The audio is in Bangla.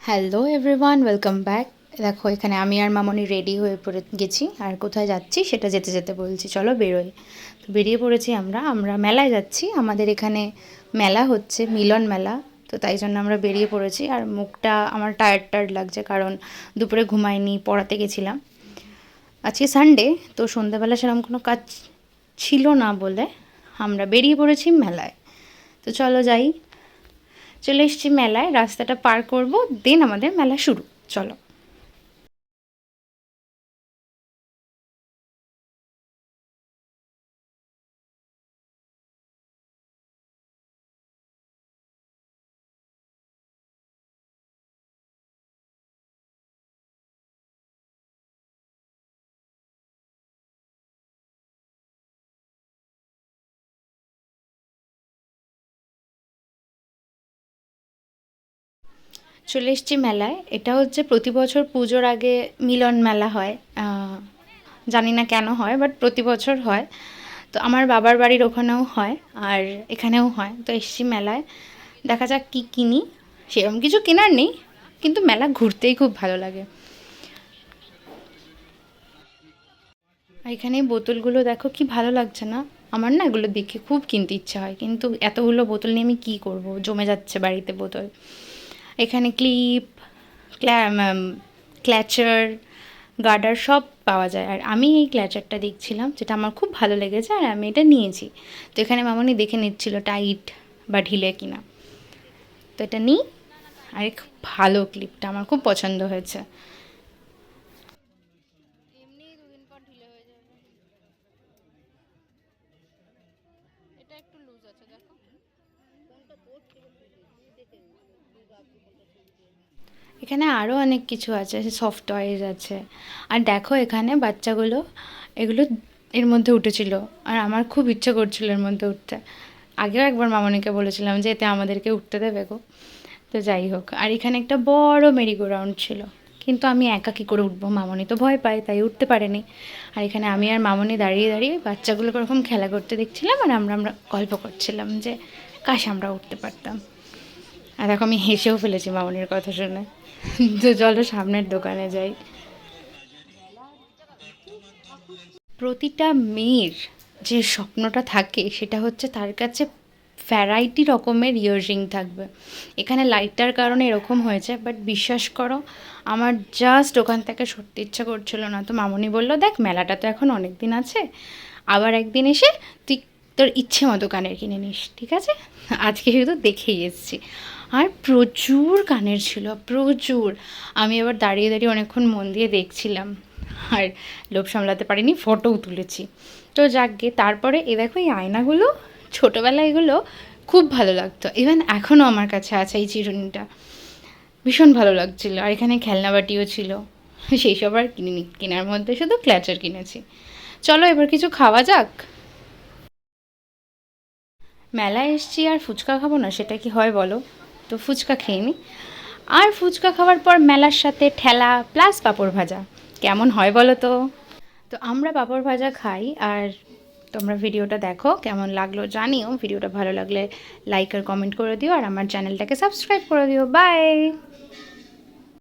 Hello everyone, welcome back. দেখো এখানে আমি আর মামনি রেডি হয়ে পড়ে গেছি, আর কোথায় যাচ্ছি সেটা যেতে যেতে বলছি, চলো বেরোই। তো বেরিয়ে পড়েছি আমরা মেলায় যাচ্ছি। আমাদের এখানে মেলা হচ্ছে, মিলন মেলা। তো তাই জন্য আমরা বেরিয়ে পড়েছি। আর মুখটা আমার টায়ার্ড লাগছে, কারণ দুপুরে ঘুমাইনি, পড়াতে গেছিলাম। আজকে সানডে, তো সন্ধ্যাবেলা সেরকম কোনো কাজ ছিল না বলে আমরা বেরিয়ে পড়েছি মেলায়। তো চলো যাই। চলে এসেছি মেলায়, রাস্তাটা পার করব, দেন আমাদের মেলা শুরু। চলো। চলে এসেছি মেলায়। এটা হচ্ছে প্রতি বছর পুজোর আগে মিলন মেলা হয়। জানি না কেন হয়, বাট প্রতি বছর হয়। তো আমার বাবার বাড়ির ওখানেও হয়, আর এখানেও হয়। তো এসেছি মেলায়, দেখা যাক কী কিনি। সেরকম কিছু কেনার নেই, কিন্তু মেলা ঘুরতেই খুব ভালো লাগে। আর এখানে এই বোতলগুলো দেখো কি ভালো লাগছে না? আমার না এগুলো দেখে খুব কিনতে ইচ্ছা হয়, কিন্তু এতগুলো বোতল নিয়ে আমি কী করব, জমে যাচ্ছে বাড়িতে বোতল। এখানে ক্লিপ, ক্ল্যাচার, গার্ডার সব পাওয়া যায়। আর আমি এই ক্ল্যাচারটা দেখছিলাম, যেটা আমার খুব ভালো লেগেছে, আর আমি এটা নিয়েছি। তো এখানে মামনি দেখে নিচ্ছিল টাইট বা ঢিলে কিনা। তো এটা নিই। আর খুব ভালো, ক্লিপটা আমার খুব পছন্দ হয়েছে। এখানে আরও অনেক কিছু আছে, সফট টয়েজ আছে। আর দেখো এখানে বাচ্চাগুলো এগুলো এর মধ্যে উঠেছিল, আর আমার খুব ইচ্ছে করছিল এর মধ্যে উঠতে। আগেও একবার মামনিকে বলেছিলাম যে এতে আমাদেরকে উঠতে দেবে গো। তো যাই হোক, আর এখানে একটা বড় মেরিগো রাউন্ড ছিল, কিন্তু আমি একা কী করে উঠবো, মামনি তো ভয় পায়, তাই উঠতে পারেনি। আর এখানে আমি আর মামনি দাঁড়িয়ে দাঁড়িয়ে বাচ্চাগুলো ওরকম খেলা করতে দেখছিলাম, আর আমরা গল্প করছিলাম যে কাশ আমরা উঠতে পারতাম। আর দেখো আমি হেসেও ফেলেছি মামনির কথা শুনে। তো চলো সামনের দোকানে যাই। প্রতিটা মেয়ের যে স্বপ্নটা থাকে সেটা হচ্ছে তার কাছে ভ্যারাইটি রকমের ইয়াররিং থাকবে। এখানে লাইটটার কারণে এরকম হয়েছে, বাট বিশ্বাস করো আমার জাস্ট ওখান থেকে সরতে ইচ্ছা করছিল না। তো মামনি বললো, দেখ মেলাটা তো এখন অনেক দিন আছে, আবার একদিন এসে তুই তোর ইচ্ছে মতো কানের কিনে নিস, ঠিক আছে? আজকে শুধু দেখেই এসেছি। আর প্রচুর কানের ছিল, প্রচুর। আমি আবার দাঁড়িয়ে দাঁড়িয়ে অনেকক্ষণ মন দিয়ে দেখছিলাম, আর লোভ সামলাতে পারিনি, ফটোও তুলেছি। তো যাকগে, তারপরে এ দেখো এই আয়নাগুলো, ছোটোবেলায় এগুলো খুব ভালো লাগতো। ইভেন এখনও আমার কাছে আছে এই চিরুনিটা, ভীষণ ভালো লাগছিলো। আর এখানে খেলনা বাটিও ছিল, সেই সব আর কিনিনি, কেনার মধ্যে শুধু ক্ল্যাচার কিনেছি। চলো এবার কিছু খাওয়া যাক। মেলায় এসছি আর ফুচকা খাবো না, সেটা কি হয় বলো? তো ফুচকা খেয়ে নিই। আর ফুচকা খাওয়ার পর মেলার সাথে ঠেলা প্লাস পাঁপড় ভাজা, কেমন হয় বলো তো? তো আমরা পাঁপড় ভাজা খাই, আর তোমরা ভিডিওটা দেখো, কেমন লাগলো জানিও। ভিডিওটা ভালো লাগলে লাইক আর কমেন্ট করে দিও, আর আমার চ্যানেলটাকে সাবস্ক্রাইব করে দিও। বাই।